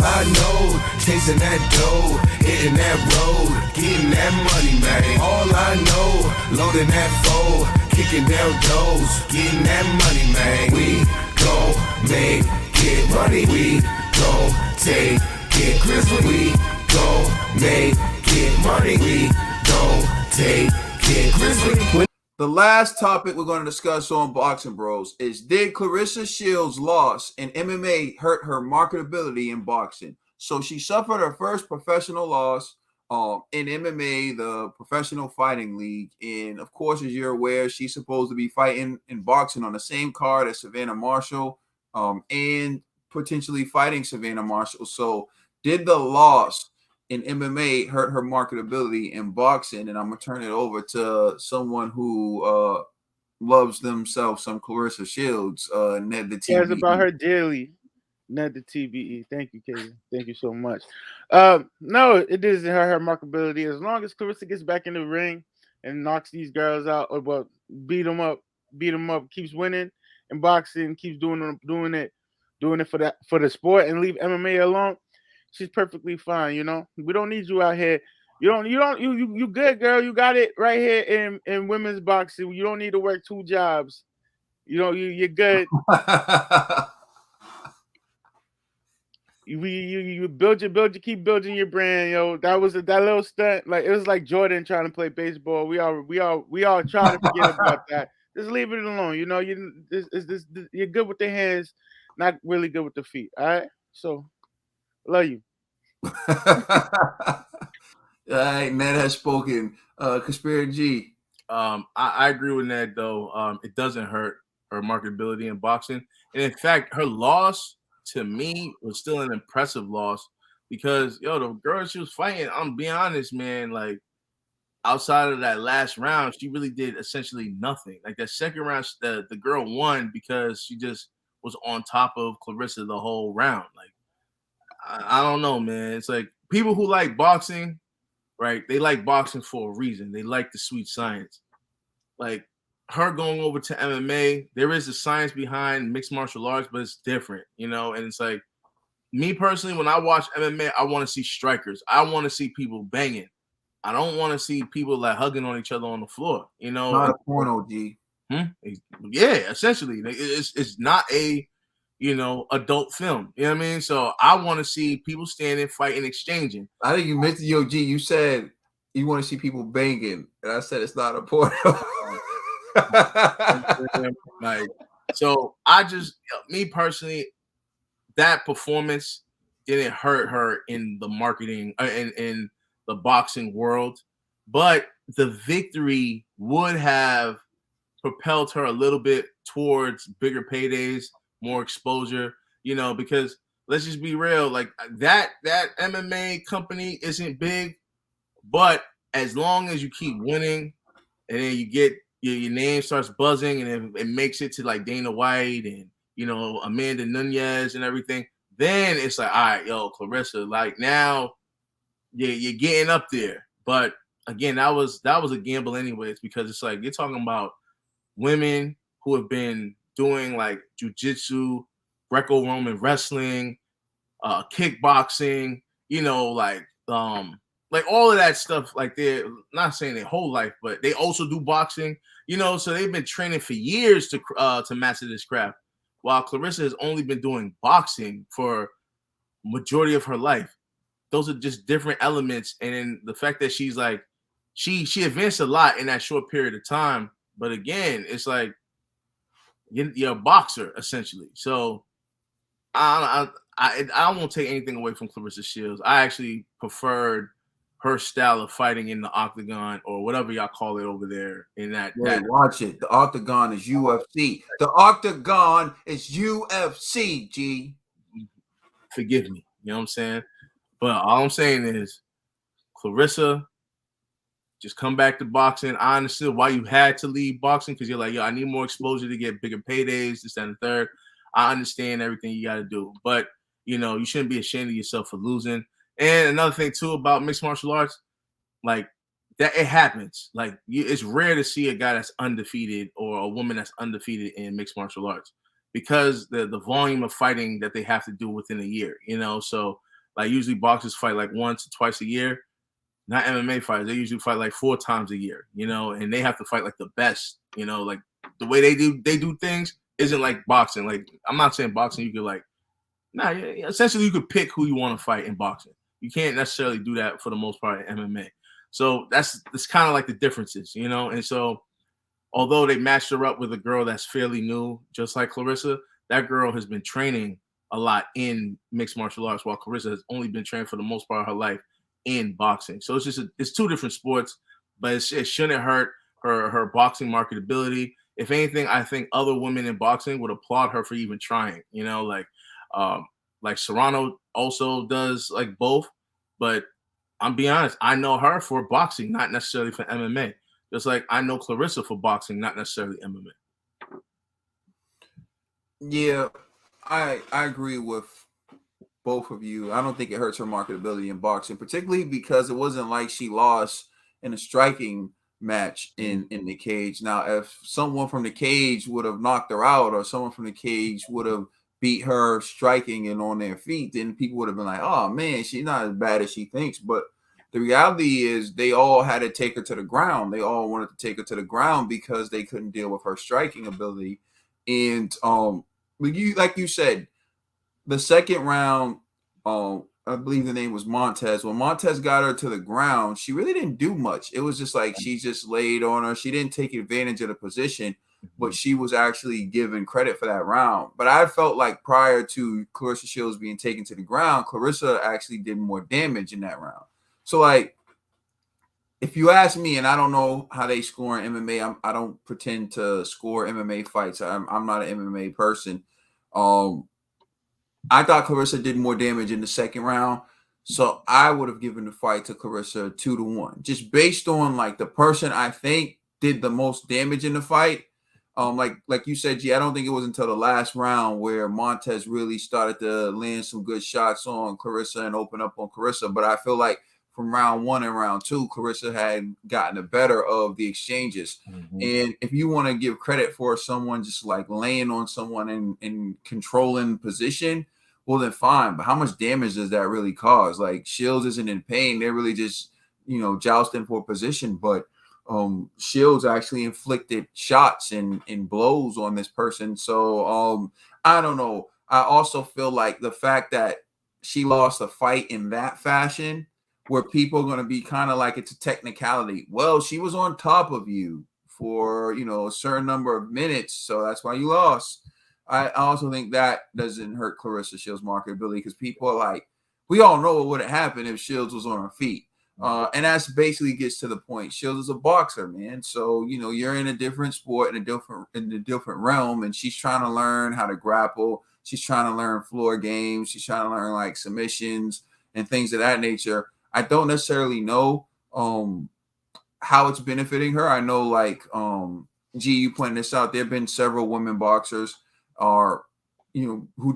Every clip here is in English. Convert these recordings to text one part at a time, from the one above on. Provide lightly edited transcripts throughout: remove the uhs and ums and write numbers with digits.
I know, chasing that dough, hitting that road, getting that money, man. All I know, loading that foe, kicking down doors, getting that money, man. We gon' make it money. We gon' take it Grizzly. We gon' make it money. We gon' take it Grizzly. The last topic we're going to discuss on Boxing Bros is, did Claressa Shields' loss in MMA hurt her marketability in boxing? So she suffered her first professional loss in MMA, the Professional Fighting League. And of course, as you're aware, she's supposed to be fighting in boxing on the same card as Savannah Marshall and potentially fighting Savannah Marshall. So did the loss in MMA hurt her marketability in boxing? And I'm gonna turn it over to someone who loves themselves some Claressa Shields, Ned the TBE. Cares about her daily. Ned the TBE. Thank you, Katie. Thank you so much. No, it doesn't hurt her marketability as long as Claressa gets back in the ring and knocks these girls out, or well, beat them up, keeps winning in boxing, keeps doing it for the sport, and leave MMA alone. She's perfectly fine, you know. We don't need you out here. You good, girl. You got it right here in women's boxing. You don't need to work 2 jobs. You know, you're good. You keep building your brand, yo. That little stunt. Like, it was like Jordan trying to play baseball. We all trying to forget about that. Just leave it alone. You know, you're good with the hands, not really good with the feet. All right. So, love you. All right, Ned has spoken. Conspiracy G. I agree with Ned though. It doesn't hurt her marketability in boxing, and in fact, her loss to me was still an impressive loss because the girl she was fighting, I'm being honest, man, like outside of that last round, she really did essentially nothing. Like that second round, the girl won because she just was on top of Claressa the whole round. Like I don't know, man. It's like people who like boxing, right? They like boxing for a reason. They like the sweet science. Like her going over to MMA, there is the science behind mixed martial arts, but it's different, you know? And it's like, me personally, when I watch MMA, I want to see strikers. I want to see people banging. I don't want to see people like hugging on each other on the floor, you know? Not a porno, G. Yeah, essentially. It's not a, adult film. You know what I mean? So I want to see people standing, fighting, exchanging. I think you mentioned, G, you said you want to see people banging. And I said it's not a porno. Like, so I just, me personally, that performance didn't hurt her in the marketing, in the boxing world, but the victory would have propelled her a little bit towards bigger paydays, more exposure, because let's just be real, like that MMA company isn't big, but as long as you keep winning and then you get your name starts buzzing and then it makes it to like Dana White and Amanda Nunes and everything, then it's like, all right, Claressa, like now you're getting up there. But again, that was a gamble anyways, because it's like you're talking about women who have been doing like jiu-jitsu, Greco-Roman wrestling, kickboxing, like all of that stuff. Like they're not saying their whole life, but they also do boxing, so they've been training for years to master this craft, while Claressa has only been doing boxing for majority of her life. Those are just different elements. And then the fact that she's like, she advanced a lot in that short period of time. But again, it's like you're a boxer essentially. So I won't take anything away from Claressa Shields. I actually preferred her style of fighting in the octagon, or whatever y'all call it over there. In that, watch it. The octagon is UFC. The octagon is UFC. G. Forgive me. You know what I'm saying? But all I'm saying is, Claressa, just come back to boxing. I understood why you had to leave boxing, because you're like, I need more exposure to get bigger paydays, this, that, and the third. I understand everything you got to do. But, you shouldn't be ashamed of yourself for losing. And another thing, too, about mixed martial arts, like, that it happens. Like, it's rare to see a guy that's undefeated or a woman that's undefeated in mixed martial arts, because the volume of fighting that they have to do within a year, So Like usually boxers fight like once or twice a year. Not MMA fighters. They usually fight like 4 times a year, and they have to fight like the best, like the way they do things isn't like boxing. Like I'm not saying boxing, you could like, nah, essentially you could pick who you want to fight in boxing. You can't necessarily do that for the most part in MMA. So that's kind of like the differences, and so although they matched her up with a girl that's fairly new, just like Claressa, that girl has been training a lot in mixed martial arts, while Claressa has only been trained for the most part of her life in boxing. So it's just it's 2 different sports, but it shouldn't hurt her boxing marketability. If anything, I think other women in boxing would applaud her for even trying. Like Serrano also does like both, but I'm being honest, I know her for boxing, not necessarily for MMA. Just like I know Claressa for boxing, not necessarily MMA. Yeah, I agree with both of you. I don't think it hurts her marketability in boxing, particularly because it wasn't like she lost in a striking match in the cage. Now, if someone from the cage would have knocked her out, or someone from the cage would have beat her striking and on their feet, then people would have been like, oh man, she's not as bad as she thinks. But the reality is they all had to take her to the ground. They all wanted to take her to the ground because they couldn't deal with her striking ability. And like you said, the second round, I believe the name was Montez. When Montez got her to the ground, she really didn't do much. It was just like she just laid on her. She didn't take advantage of the position, but she was actually given credit for that round. But I felt like prior to Claressa Shields being taken to the ground, Claressa actually did more damage in that round. So, like, if you ask me, and I don't know how they score in MMA, I don't pretend to score MMA fights. I'm not an MMA person. I thought Claressa did more damage in the second round, so I would have given the fight to Claressa 2-1, just based on like the person I think did the most damage in the fight. Like you said, G, I don't think it was until the last round where Montez really started to land some good shots on Claressa and open up on Claressa. But I feel like from round 1 and round 2, Claressa had gotten the better of the exchanges. And if you want to give credit for someone just like laying on someone and controlling position, well then fine. But how much damage does that really cause? Like Shields isn't in pain. They're really just, jousting for position. But Shields actually inflicted shots and blows on this person. So I don't know. I also feel like the fact that she lost a fight in that fashion, where people are going to be kind of like it's a technicality. Well, she was on top of you for a certain number of minutes, so that's why you lost. I also think that doesn't hurt Claressa Shields' marketability, because people are like, we all know what would have happened if Shields was on her feet. And that's basically gets to the point. Shields is a boxer, man. So you're in a different sport, in a different realm, and she's trying to learn how to grapple. She's trying to learn floor games. She's trying to learn like submissions and things of that nature. I don't necessarily know how it's benefiting her. I know, like, G, you pointed this out. There have been several women boxers who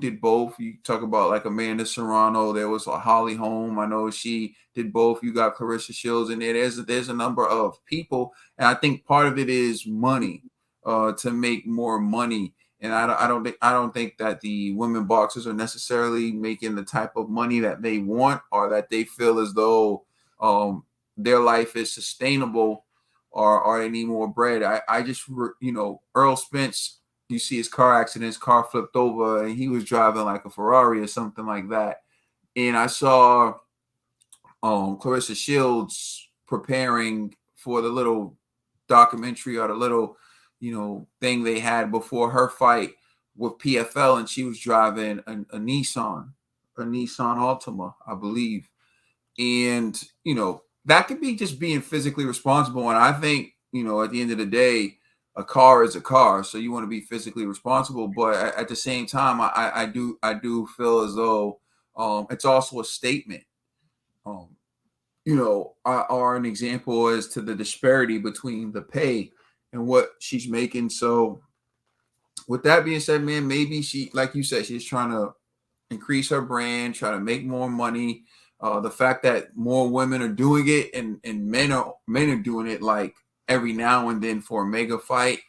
did both. You talk about like Amanda Serrano. There was a Holly Holm. I know she did both. You got Claressa Shields in there. There's a number of people, and I think part of it is money, to make more money. And I don't think that the women boxers are necessarily making the type of money that they want, or that they feel as though their life is sustainable, or they need more bread. I just Earl Spence, you see his car accident, his car flipped over and he was driving like a Ferrari or something like that. And I saw Claressa Shields preparing for the little documentary, or the little thing they had before her fight with PFL, and she was driving a Nissan Altima, I believe. And that could be just being physically responsible. And I think at the end of the day, a car is a car, so you want to be physically responsible. But at the same time, I do feel as though it's also a statement. Are an example as to the disparity between the pay and what she's making. So with that being said, man, maybe she, like you said, she's trying to increase her brand, try to make more money. The fact that more women are doing it, and men are doing it like every now and then for a mega fight,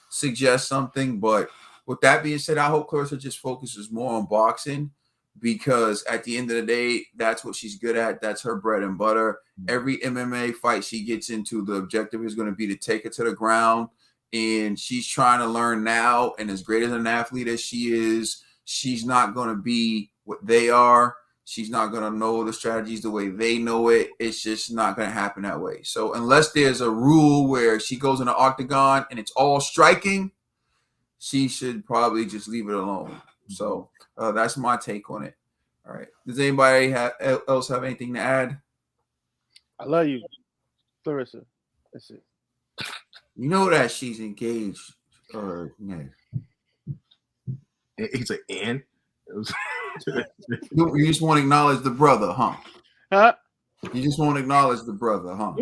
suggests something. But with that being said, I hope Claressa just focuses more on boxing, because at the end of the day, that's what she's good at. That's her bread and butter. Every MMA fight she gets into, the objective is going to be to take it to the ground. And she's trying to learn now. And as great as an athlete as she is, she's not going to be what they are. She's not going to know the strategies the way they know it. It's just not going to happen that way. So unless there's a rule where she goes in the octagon and it's all striking, she should probably just leave it alone. So that's my take on it. All right. Does anybody else have anything to add? I love you, Claressa. That's it. You know that she's engaged. Yeah. He's like, and? You just want to acknowledge the brother, huh? Huh? You just want to acknowledge the brother, huh?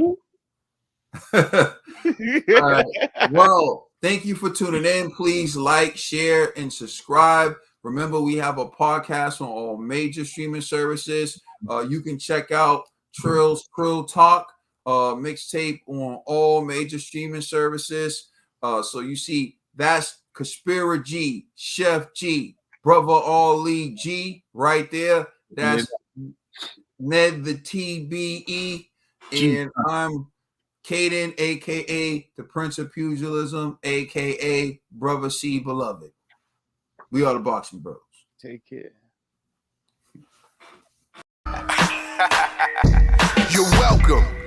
All right. Well, thank you for tuning in. Please like, share, and subscribe. Remember, we have a podcast on all major streaming services. You can check out Trill's Krill Talk mixtape on all major streaming services. So you see, that's Kaspira G, Chef G, Brother Ali G right there. That's Ned the TBE. And I'm Caden, a.k.a. the Prince of Pugilism, a.k.a. Brother C Beloved. We are the Boxing Bros. Take care. You're welcome.